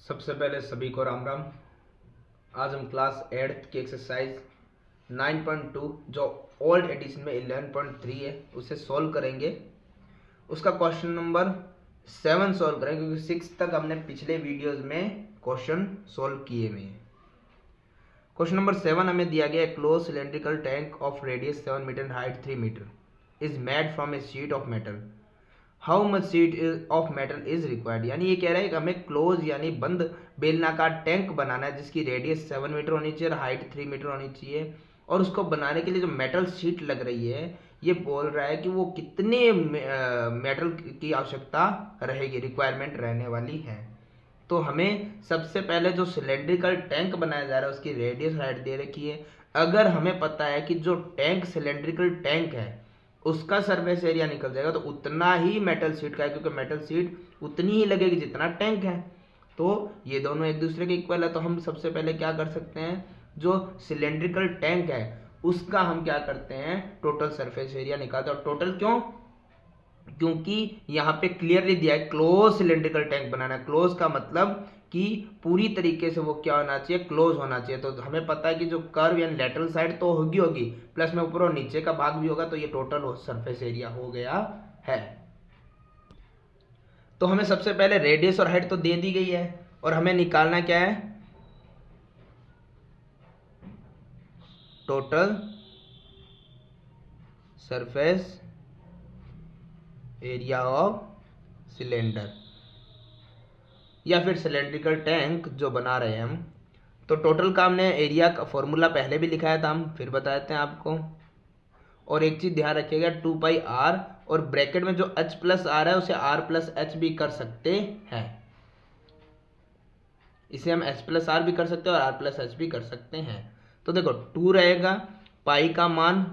सबसे पहले सभी को राम राम। आज हम क्लास 8th की एक्सरसाइज 9.2 जो ओल्ड एडिशन में 11.3 है उसे सॉल्व करेंगे। उसका क्वेश्चन नंबर 7 सॉल्व करेंगे क्योंकि 6 तक हमने पिछले वीडियोस में क्वेश्चन सॉल्व किए हुए हैं। क्वेश्चन नंबर 7 हमें दिया गया है, close cylindrical tank of radius 7 metre height 3 metre is made from a sheet of metal. How much sheet of metal is required. यानी ये कह रहा है कि हमें क्लोज यानी बंद बेलनाकार टैंक बनाना है जिसकी रेडियस 7 मीटर होनी चाहिए और हाइट 3 मीटर होनी चाहिए, और उसको बनाने के लिए जो मेटल शीट लग रही है ये बोल रहा है कि वो कितने मेटल की आवश्यकता रहेगी, रिक्वायरमेंट रहने वाली है। तो हमें सबसे पहले जो सिलेंड्रिकल टैंक बनाया जा रहा है उसकी रेडियस हाइट दे रखी है। अगर हमें पता है कि जो टैंक सिलेंड्रिकल टैंक है उसका सरफेस एरिया निकल जाएगा तो उतना ही मेटल शीट का है, क्योंकि मेटल शीट उतनी ही लगेगी जितना टैंक है। तो ये दोनों एक दूसरे के इक्वल है। तो हम सबसे पहले क्या कर सकते हैं, जो सिलेंड्रिकल टैंक है उसका हम क्या करते हैं, टोटल सरफेस एरिया निकालते हैं। और टोटल क्यों, क्योंकि यहाँ पे क्लियरली दिया है क्लोज सिलेंड्रिकल टैंक बनाना है। क्लोज का मतलब कि पूरी तरीके से वो क्या होना चाहिए, क्लोज होना चाहिए। तो हमें पता है कि जो कर्व यानी लेटरल साइड तो होगी प्लस में ऊपर और नीचे का भाग भी होगा, तो ये टोटल सरफेस एरिया हो गया है। तो हमें सबसे पहले रेडियस और हाइट तो दे दी गई है और हमें निकालना क्या है, total surface area of cylinder या फिर सिलेंड्रिकल टैंक जो बना रहे हैं हम। तो टोटल का हमने एरिया का फॉर्मूला पहले भी लिखाया था, हम फिर बता देते हैं आपको। और एक चीज ध्यान रखिएगा, 2πr और ब्रैकेट में जो h प्लस आर है उसे r प्लस एच भी कर सकते हैं। इसे हम h प्लस आर भी कर सकते हैं और r प्लस एच भी कर सकते हैं। तो देखो 2 रहेगा, पाई का मान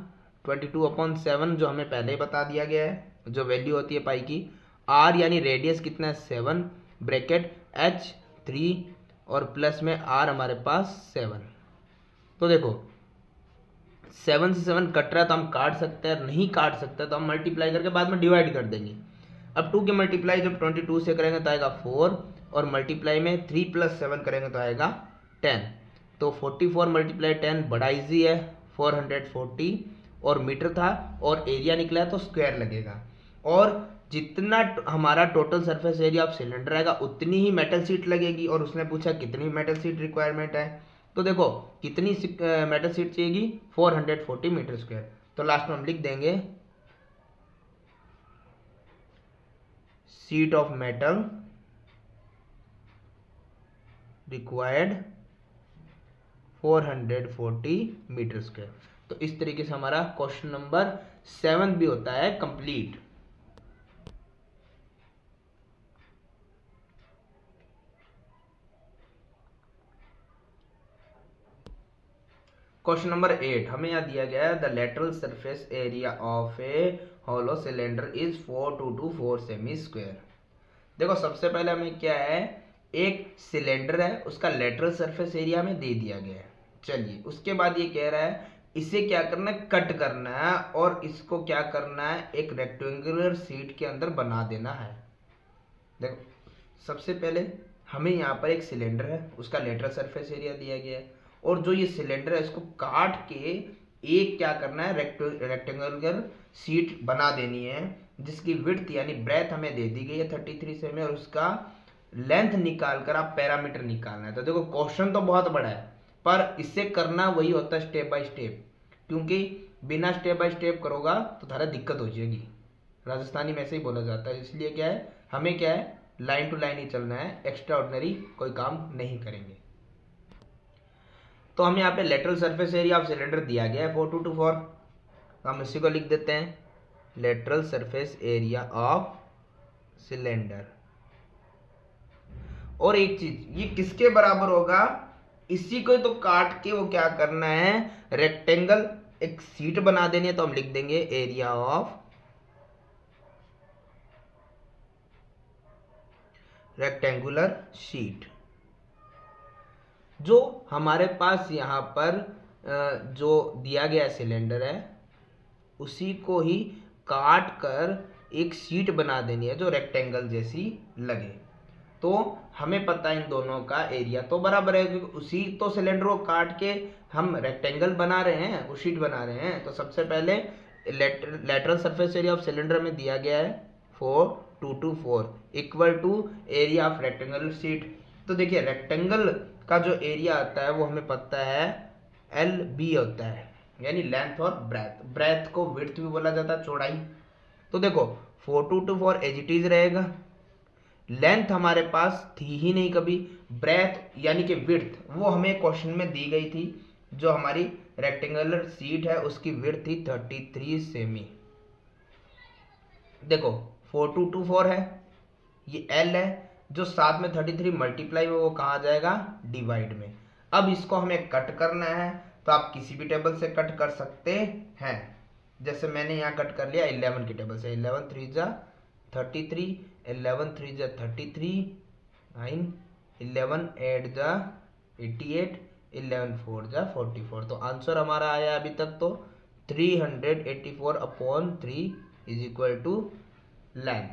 22/7 जो हमें पहले ही बता दिया गया है, जो वैल्यू होती है पाई की। r यानी रेडियस कितना है 7, ब्रैकेट h 3 और प्लस में r हमारे पास 7। तो देखो 7 से 7 कट रहा है तो हम काट सकते हैं, नहीं काट सकते तो हम मल्टीप्लाई करके बाद में डिवाइड कर देंगे। अब 2 के मल्टीप्लाई जब 22 से करेंगे तो आएगा 4 और मल्टीप्लाई में 3 + 7 करेंगे तो आएगा 10। तो 44 मल्टीप्लाई 10 बड़ा इजी है, 440 और मीटर था और एरिया निकला है तो स्क्वायर लगेगा। और जितना हमारा total surface area of cylinder आएगा उतनी ही मेटल शीट लगेगी। और उसने पूछा कितनी मेटल शीट रिक्वायरमेंट है, तो देखो कितनी मेटल शीट चाहिएगी, 440 मीटर स्क्वायर। तो लास्ट में हम लिख देंगे sheet of metal required 440 metre square. तो इस तरीके से हमारा क्वेश्चन नंबर 7 भी होता है कंप्लीट। क्वेश्चन नंबर 8 हमें यहाँ दिया गया है, the lateral surface area of A hollow cylinder is 424 semi square. देखो सबसे पहले हमें क्या है, एक सिलेंडर है उसका लेटरल सरफेस एरिया में दे दिया गया है। चलिए उसके बाद ये कह रहा है इसे क्या करना है, कट करना है और इसको क्या करना है, एक रेक्टेंगुलर शीट के अंदर बना देना है। देखो सबसे पहले हमें यहाँ पर एक सिलेंडर है उसका लेटरल सरफेस एरिया दिया गया है और जो ये सिलेंडर है इसको काट के एक क्या करना है, रेक्टेंगुलर शीट बना देनी है जिसकी विड्थ यानी ब्रेथ हमें दे दी गई है 33 सेमी और उसका लेंथ निकाल कर आप पैरामीटर निकालना है। तो देखो क्वेश्चन तो बहुत बड़ा है पर इससे करना वही होता है स्टेप बाय स्टेप, क्योंकि बिना स्टेप बाय स्टेप करोगा तो थोड़ा दिक्कत हो जाएगी। राजस्थानी में ऐसे ही बोला जाता है, इसलिए क्या है हमें क्या है लाइन टू लाइन ही चलना है, एक्स्ट्रा ऑर्डिनरी कोई काम नहीं करेंगे। तो हम यहाँ पे lateral surface area of cylinder दिया गया है 4224, तो हम इसी को लिख देते हैं lateral surface area of cylinder. और एक चीज ये किसके बराबर होगा, इसी को तो काट के वो क्या करना है, रेक्टेंगल एक शीट बना देनी है। तो हम लिख देंगे एरिया ऑफ रेक्टेंगुलर शीट। जो हमारे पास यहाँ पर जो दिया गया सिलेंडर है उसी को ही काट कर एक शीट बना देनी है जो रेक्टेंगल जैसी लगे। तो हमें पता है इन दोनों का एरिया तो बराबर है, क्योंकि उसी तो सिलेंडर को काट के हम रेक्टेंगल बना रहे हैं, वो शीट बना रहे हैं। तो सबसे पहले lateral surface area of cylinder में दिया गया है 4224 equal to area of rectangular sheet. तो देखिए रेक्टेंगल का जो एरिया आता है वो हमें पता है LB होता है, यानी लेंथ और ब्रेथ। ब्रेथ को विड्थ भी बोला जाता है, चौड़ाई। तो देखो 4224 एज इट इज रहेगा। लेंथ हमारे पास थी ही नहीं कभी, ब्रेथ यानी कि विड्थ वो हमें क्वेश्चन में दी गई थी। जो हमारी रेक्टेंगुलर शीट है उसकी विड्थ थी 33 सेमी। देखो 4224 है, ये L है, जो साथ में 33 मल्टीप्लाई में वो कहाँ जाएगा, डिवाइड में। अब इसको हमें कट करना है, तो आप किसी भी टेबल से कट कर सकते हैं। जैसे मैंने यहाँ कट कर लिया 11 की टेबल से। 11 3 जा 33, 11 3 जा 33, 9, 11 8 जा 88, 11 4 जा 44। तो आंसर हमारा आया अभी तक तो 384/3 इज इक्वल टू लेंथ।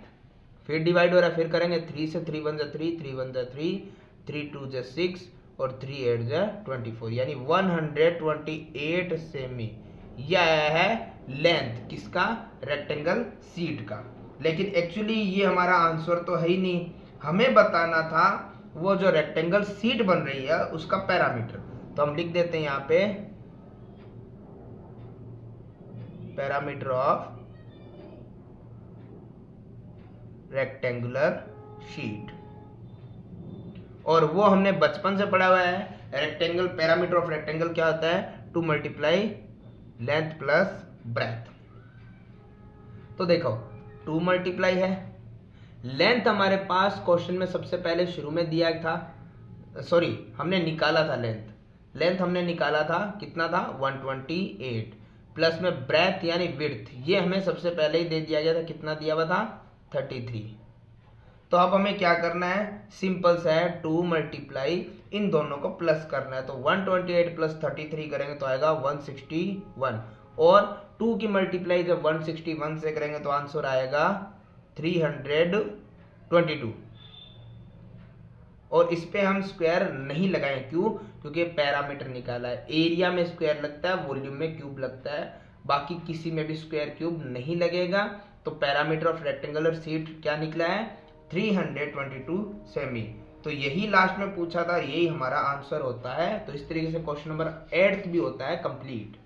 फिर डिवाइड हो रहा है, फिर करेंगे 3 से 3 1 जा 3, 3 1 जा 3, 3 2 जा 6 और 3 8 जा 24, यानी 128 सेमी। यह है लेंथ किसका, रेक्टेंगल शीट का। लेकिन एक्चुअली ये हमारा आंसर तो है ही नहीं, हमें बताना था वो जो रेक्टेंगल शीट बन रही है उसका पैरामीटर। तो हम लिख देते हैं यहाँ पे पैरामीटर ऑफ रेक्टेंगुलर शीट, और वो हमने बचपन से पढ़ा हुआ है। रेक्टेंगल पैरामीटर ऑफ रेक्टेंगल क्या होता है, 2 मल्टीप्लाई लेंथ प्लस ब्रेथ। तो देखो 2 मल्टीप्लाई है, लेंथ हमारे पास क्वेश्चन में सबसे पहले शुरू में दिया था, सॉरी हमने निकाला था लेंथ हमने निकाला था कितना था 128, प्लस में ब्रेथ यानी विड्थ ये हमें सबसे पहले ही दे दिया गया था, कितना दिया हुआ था 33। तो अब हमें क्या करना है, सिंपल सा है 2 मल्टीप्लाई इन दोनों को प्लस करना है। तो 128 प्लस 33 करेंगे तो आएगा 161, और 2 की मल्टीप्लाई जब 161 से करेंगे तो आंसर आएगा 322। और इस पे हम स्क्वायर नहीं लगाएं, क्यों, क्योंकि पैरामीटर निकाला है। एरिया में स्क्वायर लगता है, वॉल्यूम में क्यूब लगता है, बाकी किसी में भी स्क्वायर क्यूब नहीं लगेगा। तो पैरामीटर ऑफ रेक्टेंगुलर शीट क्या निकला है 322 सेमी। तो यही लास्ट में पूछा था, यही हमारा आंसर होता है। तो इस तरीके से क्वेश्चन नंबर 8 भी होता है कंप्लीट।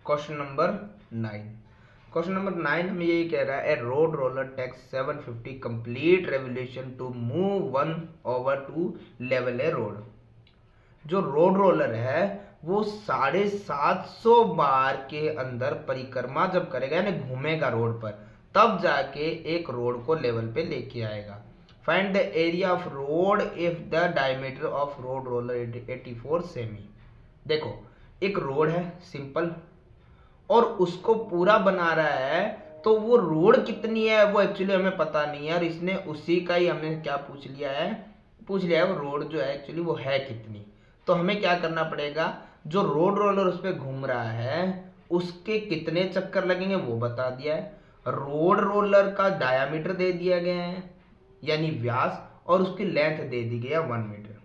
क्वेश्चन नंबर 9 हमें यही कह रहा है, a road roller takes 750 complete revolution to move 1 over to level a road. जो रोड रोलर है वो 750 बार के अंदर परिक्रमा जब करेगा, यानी घूमेगा रोड पर, तब जाके एक रोड को लेवल पे लेके आएगा। Find the area of road if the diameter of road roller 84 semi. देखो एक रोड है सिंपल, और उसको पूरा बना रहा है, तो वो रोड कितनी है वो एक्चुअली हमें पता नहीं है, और इसने उसी का ही हमें क्या पूछ लिया है वो रोड जो है एक्चुअली वो है कितनी। तो हमें क्या करना पड़ेगा, जो रोड रोलर उस पर घूम रहा है उसके कितने चक्कर लगेंगे वो बता दिया है। रोड रोलर का डायामीटर दे दिया गया है यानी व्यास, और उसकी लेंथ दे दी गई है 1 मीटर।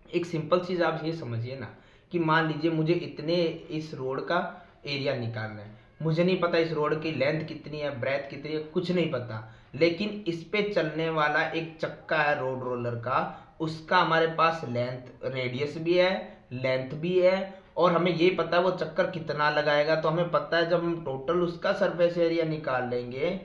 एक सिंपल चीज आप ये समझिए ना, कि मान लीजिए मुझे इतने इस रोड का एरिया निकालना है, मुझे नहीं पता इस रोड की लेंथ कितनी है, ब्रेथ कितनी है, कुछ नहीं पता, लेकिन इस पे चलने वाला एक चक्का है रोड रोलर का, उसका हमारे पास लेंथ रेडियस भी है, लेंथ भी है, और हमें ये पता है वो चक्कर कितना लगाएगा। तो हमें पता है जब हम टोटल उसका सरफेस एरिया निकाल लेंगे,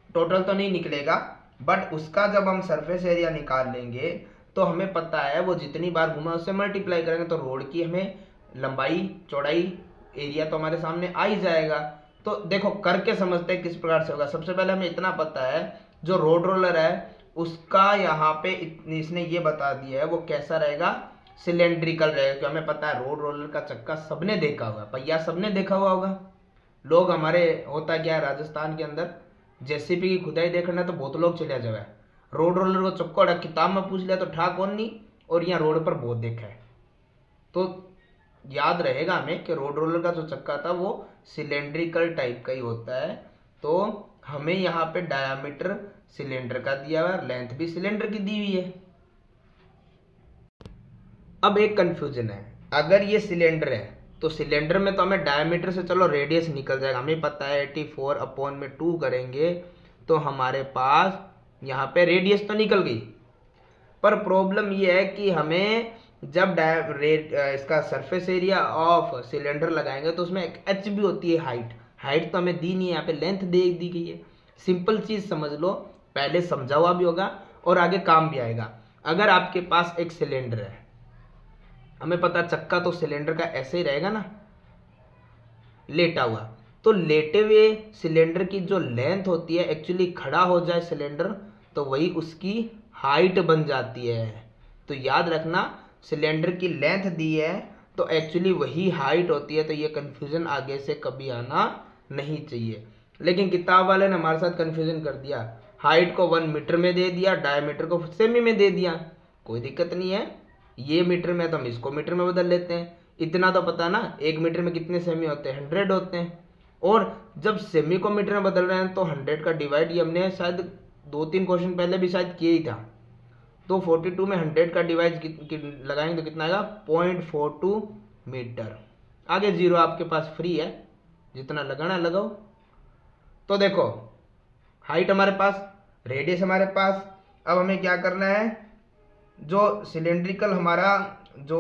टोटल तो नहीं निकलेगा बट उसका जब हम सरफेस एरिया निकाल लेंगे तो हमें पता है वो जितनी बार घूमा उससे मल्टीप्लाई करेंगे तो रोड की हमें लंबाई चौड़ाई एरिया तो हमारे सामने आ ही जाएगा। तो देखो करके समझते हैं किस प्रकार से होगा। सबसे पहले हमें इतना पता है जो रोड रोलर है उसका यहाँ पे इसने ये बता दिया है वो कैसा रहेगा, सिलेंड्रिकल रहेगा, क्योंकि हमें पता है रोड रोलर का चक्का सबने देखा हुआ, पहिया सबने देखा हुआ होगा। लोग हमारे होता क्या है राजस्थान के अंदर जेसीबी की खुदाई देखना तो बहुत लोग चले जाए, रोड रोलर को चक्का किताब में पूछ लिया तो ठा कौन नहीं, और यहाँ रोड पर बहुत देखा है। तो याद रहेगा हमें कि रोड रोलर का जो चक्का था वो सिलेंड्रिकल टाइप का ही होता है। तो हमें यहाँ पे डायामीटर सिलेंडर का दिया हुआ है, लेंथ भी सिलेंडर की दी हुई है। अब एक कंफ्यूजन है, अगर ये सिलेंडर है तो सिलेंडर में तो हमें डायमीटर से चलो रेडियस निकल जाएगा, हमें पता है 84/2 करेंगे तो हमारे पास यहाँ पे रेडियस तो निकल गई। पर प्रॉब्लम ये है कि हमें जब इसका सरफेस एरिया ऑफ सिलेंडर लगाएंगे तो उसमें एक एच भी होती है, हाइट तो हमें दी नहीं है, यहाँ पे लेंथ दे दी गई है। सिंपल चीज समझ लो, पहले समझा हुआ भी होगा और आगे काम भी आएगा। अगर आपके पास एक सिलेंडर है, हमें पता चक्का तो सिलेंडर का ऐसे ही रहेगा ना, लेटा हुआ, तो लेटे हुए सिलेंडर की जो लेंथ होती है, एक्चुअली खड़ा हो जाए सिलेंडर तो वही उसकी हाइट बन जाती है। तो याद रखना, सिलेंडर की लेंथ दी है तो एक्चुअली वही हाइट होती है। तो ये कंफ्यूजन आगे से कभी आना नहीं चाहिए। लेकिन किताब वाले ने हमारे साथ कंफ्यूजन कर दिया, हाइट को 1 मीटर में दे दिया, डायमीटर को सेमी में दे दिया। कोई दिक्कत नहीं है, ये मीटर में तो हम इसको मीटर में बदल लेते हैं। इतना तो पता ना, 1 मीटर में कितने सेमी होते हैं, 100 होते हैं। और जब सेमी को मीटर में बदल रहे हैं तो 100 का डिवाइड, ये हमने शायद 2-3 क्वेश्चन पहले भी शायद किया ही था। तो 42 में 100 का डिवाइड लगाएंगे तो कितना आएगा, 0.42 मीटर। आगे जीरो आपके पास फ्री है, जितना लगाना लगाओ। तो देखो, हाइट हमारे पास, रेडियस हमारे पास। अब हमें क्या करना है, जो सिलेंड्रिकल हमारा जो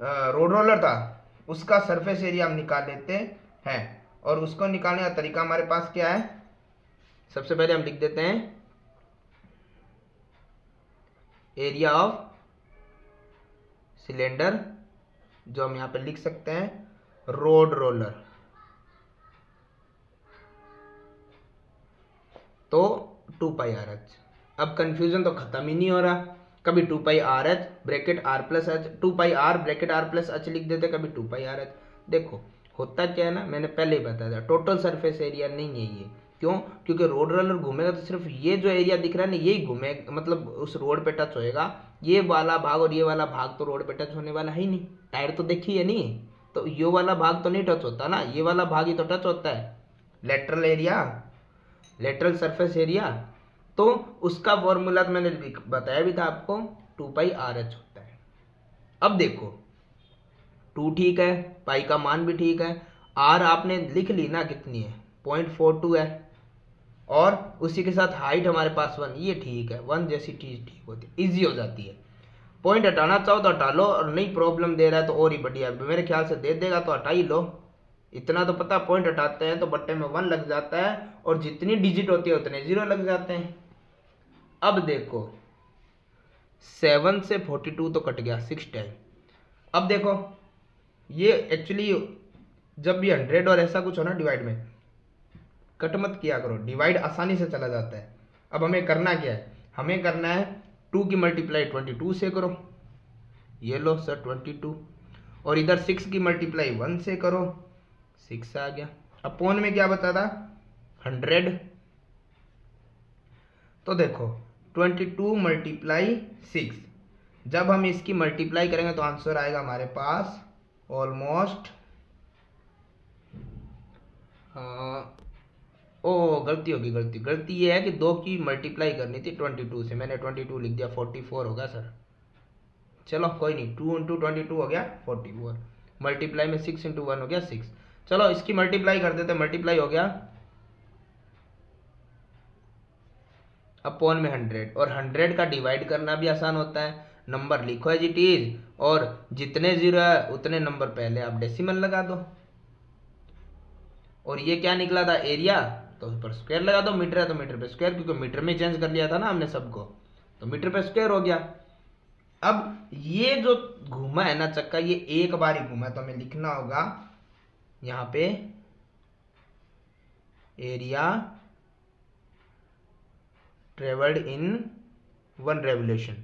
रोड रोलर था उसका सरफेस एरिया हम निकाल लेते हैं। और उसको निकालने का तरीका हमारे पास क्या है, सबसे पहले हम लिख देते हैं एरिया ऑफ सिलेंडर, जो हम यहां पे लिख सकते हैं रोड रोलर। तो 2πRH। अब कंफ्यूजन तो खत्म ही नहीं हो रहा, कभी 2πRH bracket R plus H, 2πR bracket R plus H लिख देते, कभी 2πRH। देखो होता क्या है ना, मैंने पहले ही बताया था, टोटल सरफेस एरिया नहीं है ये। क्यों? क्योंकि रोड रोलर घूमेगा तो सिर्फ ये जो एरिया दिख रहा है ना यही घूमेगा, मतलब उस रोड पे टच होएगा। ये वाला भाग और ये वाला भाग तो रोड पे टच होने वाला ही नहीं, टायर तो देखिए नहीं, तो ये वाला भाग तो नहीं टच होता ना, ये वाला भाग ही तो टच होता है, lateral area, lateral surface area. तो उसका फॉर्मूला तो मैंने बताया भी था आपको, 2πRH होता है। अब देखो 2 ठीक है, पाई का मान भी ठीक है, R आपने लिख ली ना कितनी है, 0.42 है, और उसी के साथ हाइट हमारे पास 1, ये ठीक है, 1 जैसी चीज ठीक होती है, इजी हो जाती है। पॉइंट हटाना चाहो तो हटा लो, और नहीं प्रॉब्लम दे रहा है तो और ही बढ़िया, मेरे ख्याल से दे देगा तो हटा ही लो। इतना तो पता, पॉइंट हटाते हैं तो बट्टे में 1 लग जाता है और जितनी डिजिट होती है उतने 0 लग जाते हैं। अब देखो 7 से 42 तो कट गया 6 टाइम। अब देखो ये एक्चुअली जब भी 100 और ऐसा कुछ हो ना डिवाइड में, कट मत किया करो, डिवाइड आसानी से चला जाता है। अब हमें करना क्या है, हमें करना है 2 की मल्टीप्लाई 22 से करो, ये लो सर 22, और इधर 6 की मल्टीप्लाई 1 से करो, 6 आ गया। अपॉन में क्या बता था, 100। तो देखो 22 मल्टीप्लाई 6, जब हम इसकी मल्टीप्लाई करेंगे तो आंसर आएगा हमारे पास ऑलमोस्ट, गलती होगी, गलती ये है कि 2 की मल्टीप्लाई करनी थी 22 से, मैंने 22 लिख दिया, 44 होगा सर। चलो कोई नहीं, 2 × 22 हो गया 44, मल्टीप्लाई में 6 × 1 हो गया 6। चलो इसकी मल्टीप्लाई कर देते, मल्टीप्लाई हो गया अपॉन में 100, और 100 का डिवाइड करना भी आसान होता है, नंबर लिखो एज इट इज, और जितने 0 है उतने नंबर पहले आप डेसिमल लगा दो। और ये क्या निकला था, एरिया, तो उस पर स्क्वायर लगा दो, मीटर है तो मीटर पे स्क्वायर, क्योंकि मीटर में चेंज कर लिया था ना हमने सबको, तो मीटर पे स्क्वायर हो गया। अब ये जो घूमा है ना चक्का, ये एक बार ही घूमा है, तो हमें लिखना होगा यहाँ पे एरिया ट्रेवल्ड इन 1 रेवोल्यूशन।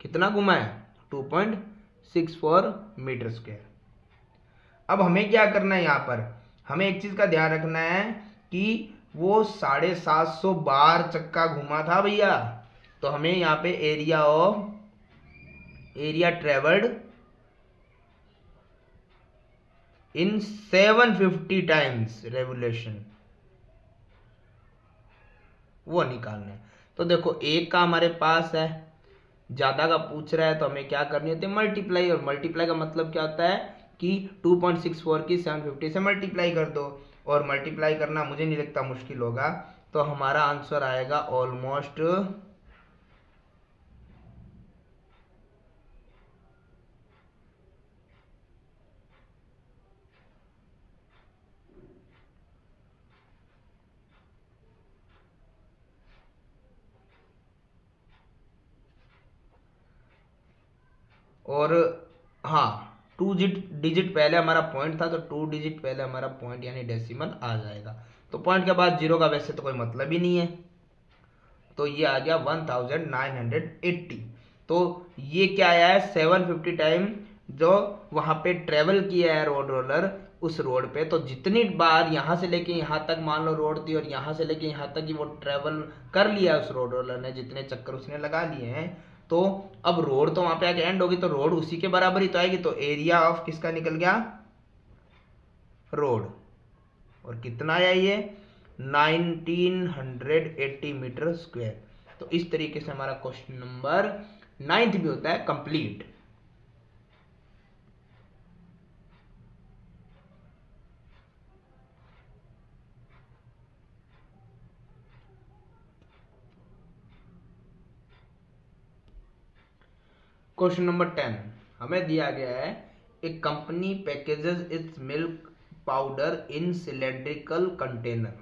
कितना घुमा है, 2.64 मीटर स्क्वायर। अब हमें क्या करना है, यहाँ पर हमें एक चीज का ध्यान रखना है कि वो 750 बार चक्का घुमा था भैया। तो हमें यहाँ पे area travelled in 750 times revolution वो निकालना है। तो देखो एक का हमारे पास है, ज्यादा का पूछ रहा है तो हमें क्या करनी होती है, मल्टीप्लाई। और मल्टीप्लाई का मतलब क्या होता है कि 2.64 की 750 से मल्टीप्लाई कर दो। और मल्टीप्लाई करना मुझे नहीं लगता मुश्किल होगा, तो हमारा आंसर आएगा ऑलमोस्ट 2 डिजिट पहले हमारा पॉइंट था, तो 2 डिजिट पहले हमारा पॉइंट यानी डेसिमल आ जाएगा। तो पॉइंट के बाद जीरो का वैसे तो कोई मतलब ही नहीं है, तो ये आ गया 1980। तो ये क्या आया है, 750 टाइम जो वहां पे ट्रेवल किया है रोड रोलर उस रोड पे। तो जितनी बार यहां से लेके यहां तक मान लो रोड थी, और यहां से लेके यहां तक ही वो ट्रेवल कर लिया उस रोड रोलर ने, जितने चक्कर उसने लगा लिए हैं, तो अब रोड तो वहां पे आके एंड होगी, तो रोड उसी के बराबर ही तो आएगी। तो एरिया ऑफ किसका निकल गया, रोड। और कितना आया ये, 1980 मीटर स्क्वायर। तो इस तरीके से हमारा क्वेश्चन नंबर 9 भी होता है कंप्लीट। क्वेश्चन नंबर 10 हमें दिया गया है, एक company packages it's milk powder in cylindrical container.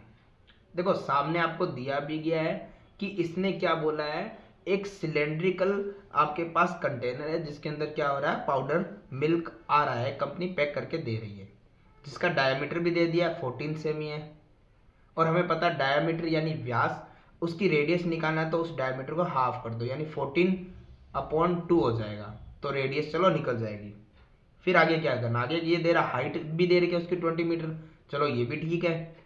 देखो सामने आपको दिया भी गया है कि इसने क्या बोला है, एक सिलेंड्रिकल आपके पास कंटेनर है जिसके अंदर क्या हो रहा है, पाउडर मिल्क आ रहा है, कंपनी पैक करके दे रही है, जिसका डायमीटर भी दे दिया 14 सेमी है। और हमें पता है डायमीटर यानी व्यास, उसकी रेडियस निकालना है, तो उस डायमीटर को हाफ कर दो यानी 14/2 हो जाएगा, तो रेडियस चलो निकल जाएगी। फिर आगे क्या करना, आगे ये दे रहा हाइट भी दे रही है उसकी 20 मीटर, चलो ये भी ठीक है।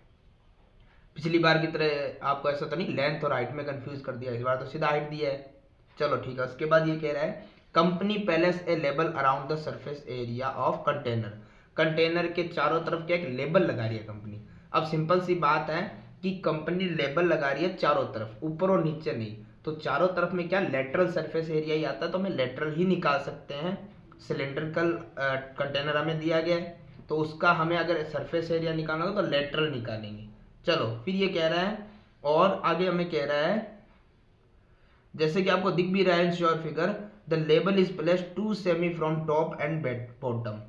पिछली बार की तरह आपको ऐसा तो नहीं लेंथ और हाइट में कंफ्यूज कर दिया, इस बार तो सीधा हाइट दिया है, चलो ठीक है। उसके बाद ये कह रहा है company palace A label around the surface area of container. Container के चारों तरफ क्या एक लेबल लगा रही है कंपनी। अब सिंपल सी बात है कि कंपनी लेबल लगा रही है चारों तरफ, ऊपर और नीचे नहीं। तो चारों तरफ में क्या लेटरल सरफेस एरिया ही आता है, तो हमें लेटरल ही निकाल सकते हैं। सिलेंड्रिकल कंटेनर हमें दिया गया है, तो उसका हमें अगर सरफेस एरिया निकालना हो तो लेटरल निकालेंगे। चलो फिर ये कह रहा है, और आगे हमें कह रहा है जैसे कि आपको दिख भी रहा है in sure figure, the label is placed 2 cm from top and bottom.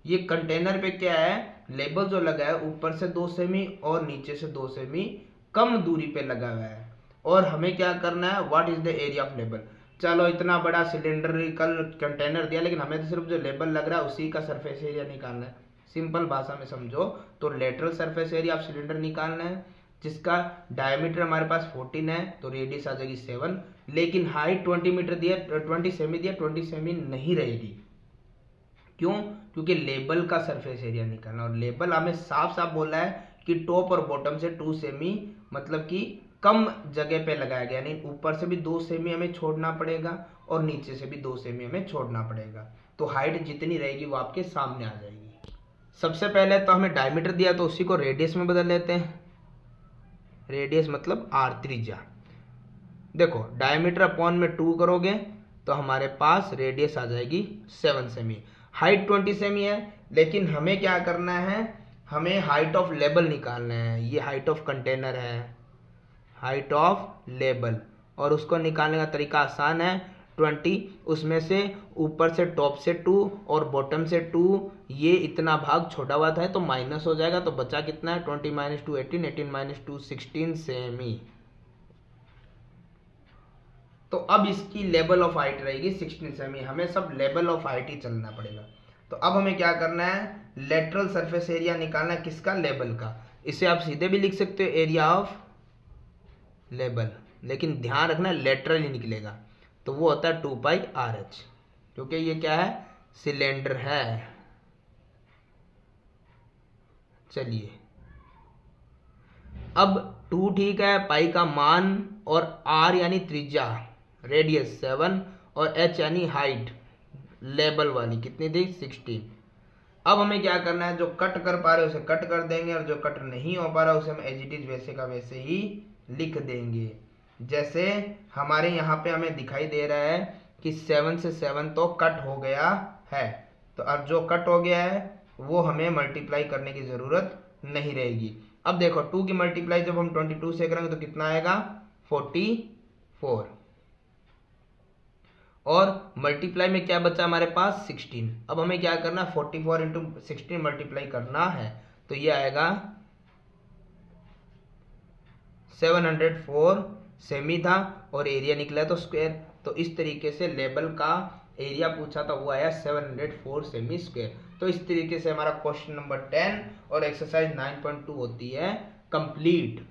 ये कंटेनर पे क्या है, लेबल जो लगा है ऊपर से 2 सेमी और नीचे से 2 सेमी कम दूरी पे लगा हुआ है। और हमें क्या करना है, what is the area of label. चलो इतना बड़ा सिलेंड्रिकल कंटेनर दिया, लेकिन हमें तो सिर्फ जो लेबल लग रहा है उसी का सरफेस एरिया निकालना है। सिंपल भाषा में समझो तो lateral surface area of cylinder निकालना है, जिसका डायमीटर हमारे पास 14 है, तो रेडियस आ जाएगी 7। लेकिन हाइट 20 मीटर दिया, 20 सेमी दिया, 20 सेमी नहीं रहेगी। क्यों, क्योंकि लेबल का सरफेस एरिया निकालना, और लेबल हमें साफ साफ बोला है कि टॉप और बॉटम से 2 सेमी मतलब कि कम जगह पे लगाया गया, यानी ऊपर से भी 2 सेमी हमें छोड़ना पड़ेगा और नीचे से भी 2 सेमी हमें छोड़ना पड़ेगा। तो हाइट जितनी रहेगी वो आपके सामने आ जाएगी। सबसे पहले तो हमें डायमीटर दिया, तो उसी को रेडियस में बदल लेते हैं। रेडियस मतलब आर, त्रिज्या। देखो डायमीटर अपॉन में 2 करोगे तो हमारे पास रेडियस आ जाएगी 7 सेमी। हाइट 20 सेमी है, लेकिन हमें क्या करना है, हमें हाइट ऑफ लेबल निकालना है। ये हाइट ऑफ कंटेनर है, हाइट ऑफ लेबल, और उसको निकालने का तरीका आसान है। 20 उसमें से ऊपर से टॉप से 2 और बॉटम से 2, ये इतना भाग छोटा हुआ था तो माइनस हो जाएगा, तो बचा कितना है, 20 - 2 18, 18 - 2 16 सेमी। तो अब इसकी लेवल ऑफ हाइट रहेगी 16 सेमी। हमें सब लेवल ऑफ हाइट ही चलना पड़ेगा। तो अब हमें क्या करना है, लेटरल सरफेस एरिया निकालना है, किसका, लेबल का। इसे आप सीधे भी लिख सकते हो एरिया ऑफ लेबल, लेकिन ध्यान रखना लेटरल ही निकलेगा, तो वो होता है 2πRH, क्योंकि ये क्या है, सिलेंडर है। चलिए अब 2 ठीक है, पाई का मान और r यानी त्रिज्या, रेडियस 7 और h यानी हाइट लेबल वाली कितनी थी 16। अब हमें क्या करना है, जो कट कर पा रहे उसे कट कर देंगे और जो कट नहीं हो पा रहा उसे हम एज इट इज वैसे का वैसे ही लिख देंगे। जैसे हमारे यहाँ पे हमें दिखाई दे रहा है कि 7 से 7 तो कट हो गया है, तो अब जो कट हो गया है वो हमें मल्टीप्लाई करने की जरूरत नहीं रहेगी। अब देखो 2 की मल्टीप्लाई जब हम 22 से करेंगे तो कितना आएगा 44, और मल्टीप्लाई में क्या बचा हमारे पास 16। अब हमें क्या करना है 44 इंटू 16 मल्टीप्लाई करना है, तो ये आएगा 704 सेमी था और एरिया निकला तो स्क्वायर। तो इस तरीके से लेबल का एरिया पूछा था वो आया 704 सेमी स्क्वायर। तो इस तरीके से हमारा क्वेश्चन नंबर 10 और एक्सरसाइज 9.2 होती है कंप्लीट।